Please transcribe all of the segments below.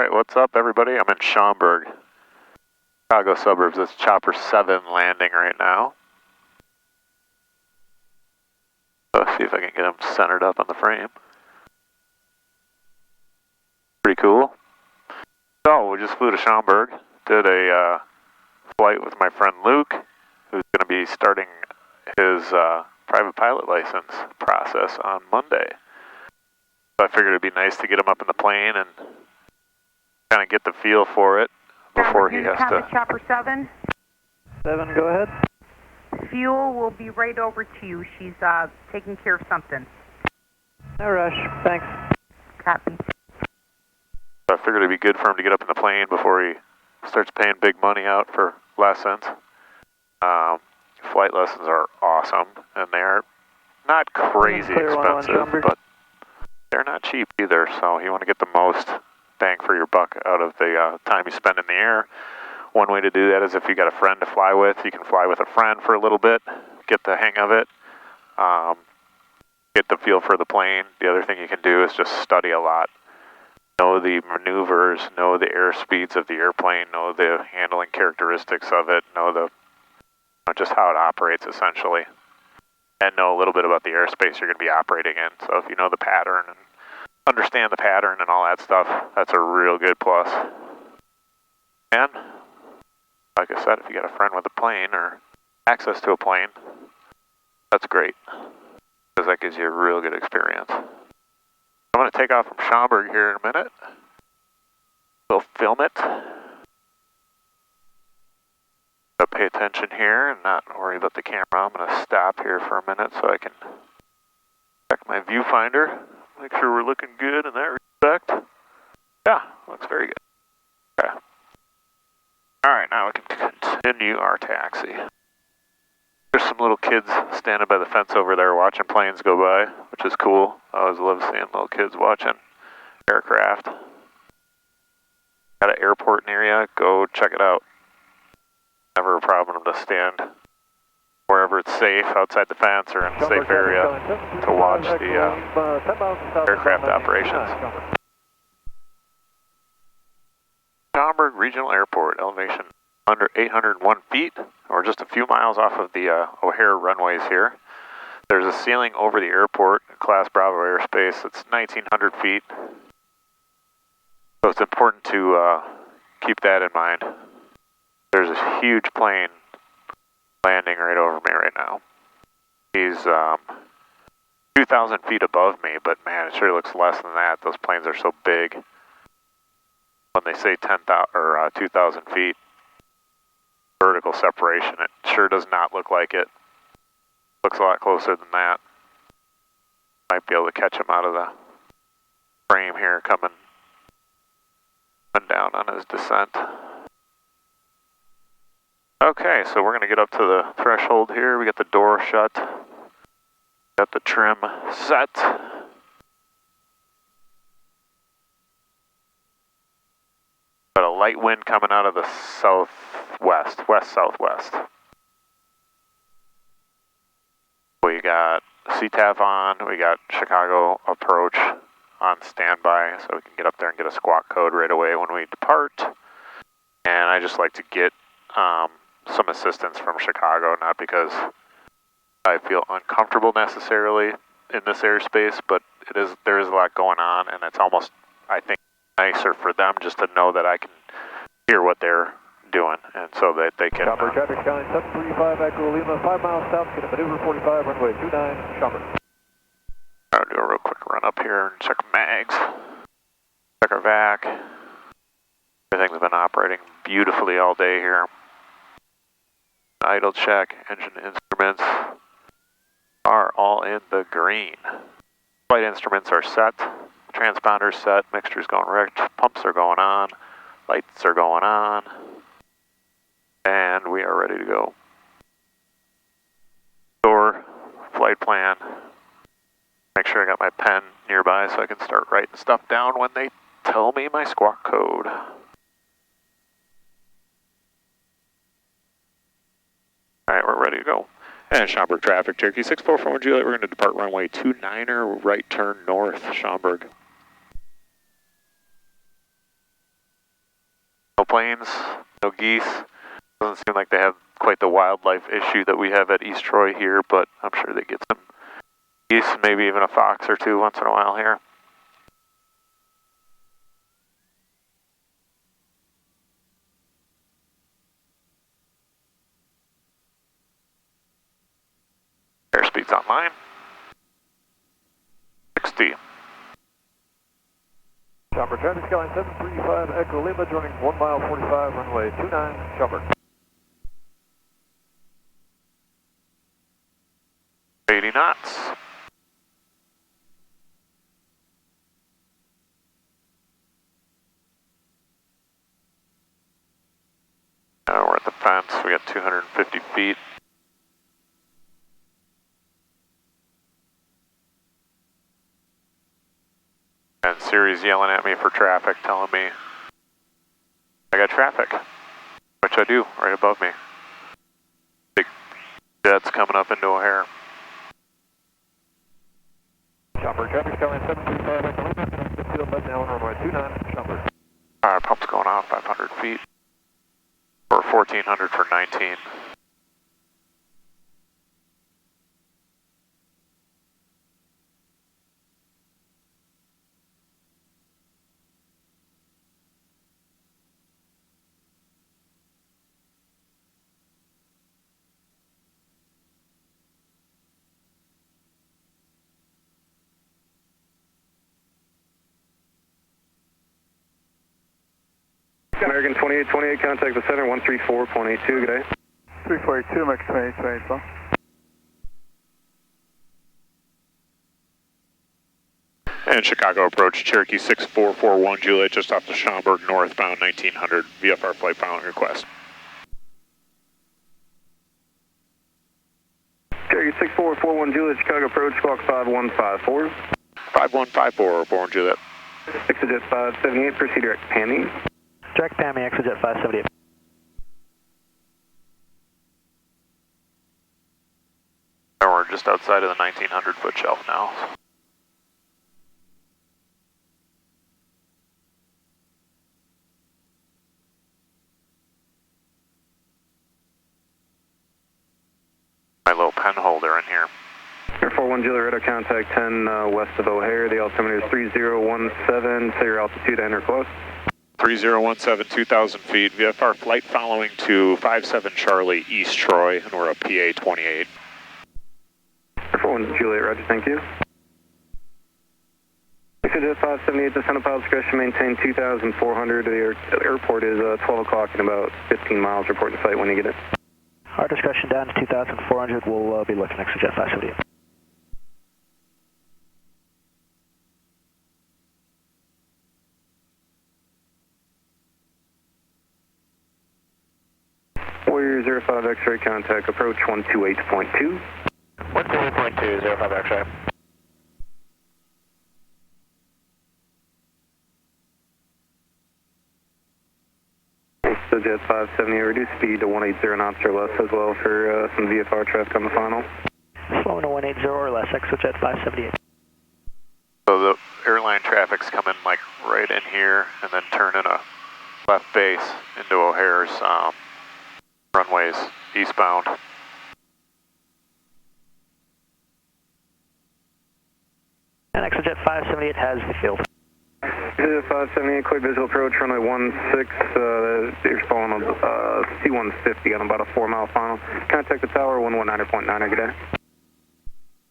Alright, what's up everybody? I'm in Schaumberg, Chicago suburbs. It's Chopper 7 landing right now. Let's see if I can get him centered up on the frame. Pretty cool. So, we just flew to Schaumberg, did a flight with my friend Luke, who's going to be starting his private pilot license process on Monday. So I figured it'd be nice to get him up in the plane and kind of get the feel for it before he has to... Chopper 7. 7, go ahead. Fuel will be right over to you. She's taking care of something. No rush, thanks. Copy. I figured it'd be good for him to get up in the plane before he starts paying big money out for lessons. Flight lessons are awesome, and they're not crazy expensive, but they're not cheap either, so you want to get the most bang for your buck out of the time you spend in the air. One way to do that is if you got a friend to fly with, you can fly with a friend for a little bit, get the hang of it, get the feel for the plane. The other thing you can do is just study a lot. Know the maneuvers, know the air speeds of the airplane, know the handling characteristics of it, know just how it operates essentially, and know a little bit about the airspace you're going to be operating in. So if you know the pattern and understand the pattern and all that stuff, that's a real good plus. And like I said, if you got a friend with a plane or access to a plane, that's great, because that gives you a real good experience. I'm going to take off from Schaumberg here in a minute. We'll film it. So pay attention here and not worry about the camera. I'm going to stop here for a minute so I can check my viewfinder. Make sure we're looking good in that respect. Yeah, looks very good. Okay. Alright, now we can continue our taxi. There's some little kids standing by the fence over there watching planes go by, which is cool. I always love seeing little kids watching aircraft. Got an airport near you, go check it out. Never a problem to stand wherever it's safe, outside the fence or in a safe area, to watch the aircraft operations. Schaumberg Regional Airport, elevation under 801 feet, or just a few miles off of the O'Hare runways here. There's a ceiling over the airport, Class Bravo airspace, it's 1,900 feet. So it's important to keep that in mind. There's a huge plane landing right over me right now. He's 2,000 feet above me, but man, it sure looks less than that. Those planes are so big. When they say 10,000 or 2,000 feet vertical separation, it sure does not look like it. Looks a lot closer than that. Might be able to catch him out of the frame here coming down on his descent. Okay, so we're going to get up to the threshold here. We got the door shut. Got the trim set. Got a light wind coming out of the southwest, west-southwest. We got CTAF on, we got Chicago approach on standby, so we can get up there and get a squawk code right away when we depart. And I just like to get some assistance from Chicago, not because I feel uncomfortable necessarily in this airspace, but there is a lot going on, and it's almost, I think, nicer for them just to know that I can hear what they're doing, and so that they can... Schaumberg traffic counting 735 Echo Lima, 5 miles south, get a maneuver 45, runway 29, Schaumberg. I'll do a real quick run up here and check mags, check our vac. Everything's been operating beautifully all day here. Idle check, engine instruments are all in the green. Flight instruments are set, transponders set, mixture's going right, pumps are going on, lights are going on, and we are ready to go. Door, flight plan. Make sure I got my pen nearby so I can start writing stuff down when they tell me my squawk code. Alright, we're ready to go. And Schaumberg traffic, Cherokee 644 Juliet, we're going to depart runway 29er, right turn north, Schaumberg. planes, no geese. Doesn't seem like they have quite the wildlife issue that we have at East Troy here, but I'm sure they get some geese, maybe even a fox or two once in a while here. Airspeed's online. 60. Schaumberg, traffic skyline 735 Echo Lima, joining 1 mile 45, runway 29, Schaumberg. 80 knots. Now we're at the fence, we got 250 feet. And Siri's yelling at me for traffic, telling me I got traffic, which I do, right above me. Big jets coming up into O'Hare. Schaumberg, traffic skyline 735 Echo Lima, 50 left now on runway 29, Schaumberg. Alright, pump's going off 500 feet, or 1400 for 19. American 2828, contact the center 134.82, good day. 3482, Max 2828, And Chicago approach, Cherokee 6441 Juliet, just off the Schaumberg, northbound 1900, VFR flight following request. Cherokee 6441 Juliet, Chicago approach, squawk 5154. 5154, Born Juliet. Exojet 578, proceed direct PAMI. Direct PAMI, Exojet 578. And we're just outside of the 1900 foot shelf now. My little pen holder in here. Air 41 Juliet, radar contact 10 west of O'Hare. The altimeter is 3017, say your altitude and request. 3017, 2,000 feet, VFR flight following to 57 Charlie, East Troy, and we're a PA 28. Air 41 Juliet, roger, thank you. Exojet 578, descend upon discretion, maintain 2,400. The airport is 12 o'clock in about 15 miles, report to site when you get it. Our discretion down to 2,400, we'll be looking Exojet 578. Warrior 05 X-ray, contact approach 128.2. 128.2, 05 X-ray. Exojet 570, reduce speed to 180 knots or less as well for some VFR traffic on the final. Slowing to 180 or less, Exojet 578. So the airline traffic's coming like right in here and then turning a left base into O'Hare's runways eastbound. And Exojet 578 has the field. Exojet 578, clear visual approach, runway 16, you're following C-150 on about a 4-mile final. Contact the tower, 119.9, good day.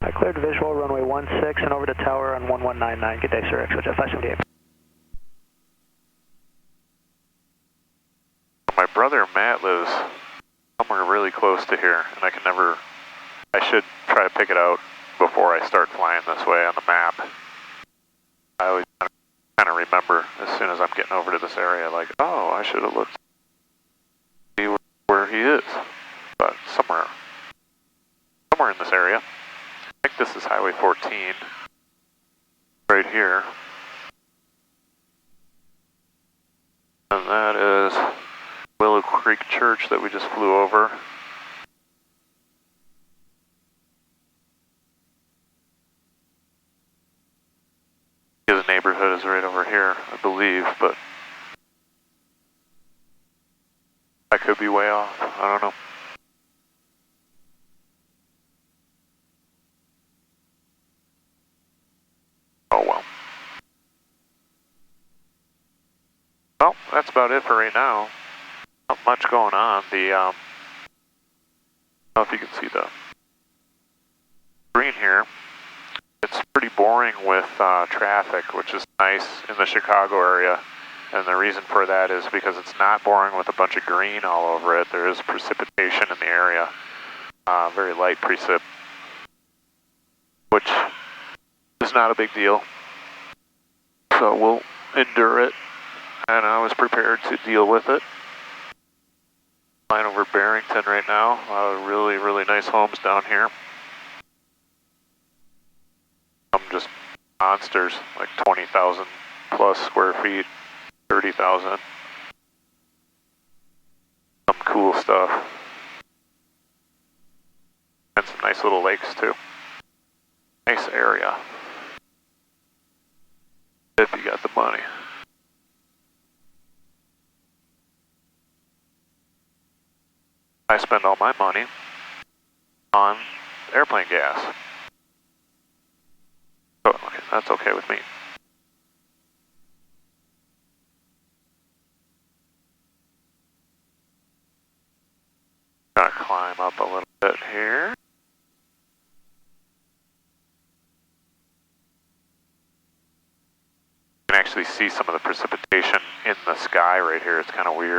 I cleared visual, runway 16 and over to tower on 1199. Good day, sir, Exojet 578. My brother Matt lives somewhere really close to here, and I should try to pick it out before I start flying this way on the map. I always kind of remember as soon as I'm getting over to this area, like, oh, I should have looked to see where he is. But somewhere in this area. I think this is Highway 14, right here. And that is Willow Creek Church that we just flew over. His neighborhood is right over here, I believe, but be way off. I don't know. Oh well. Well, that's about it for right now. Not much going on. The I don't know if you can see the green here. It's pretty boring with traffic, which is nice in the Chicago area. And the reason for that is because it's not boring with a bunch of green all over it. There is precipitation in the area, very light precip, which is not a big deal. So we'll endure it, and I was prepared to deal with it. Flying over Barrington right now. A lot of really, really nice homes down here. Some just monsters, like 20,000 plus square feet, 30,000. Some cool stuff. And some nice little lakes too. Nice area. If you got the money. I spend all my money on airplane gas. Oh, okay, that's okay with me. Gotta climb up a little bit here. You can actually see some of the precipitation in the sky right here. It's kind of weird.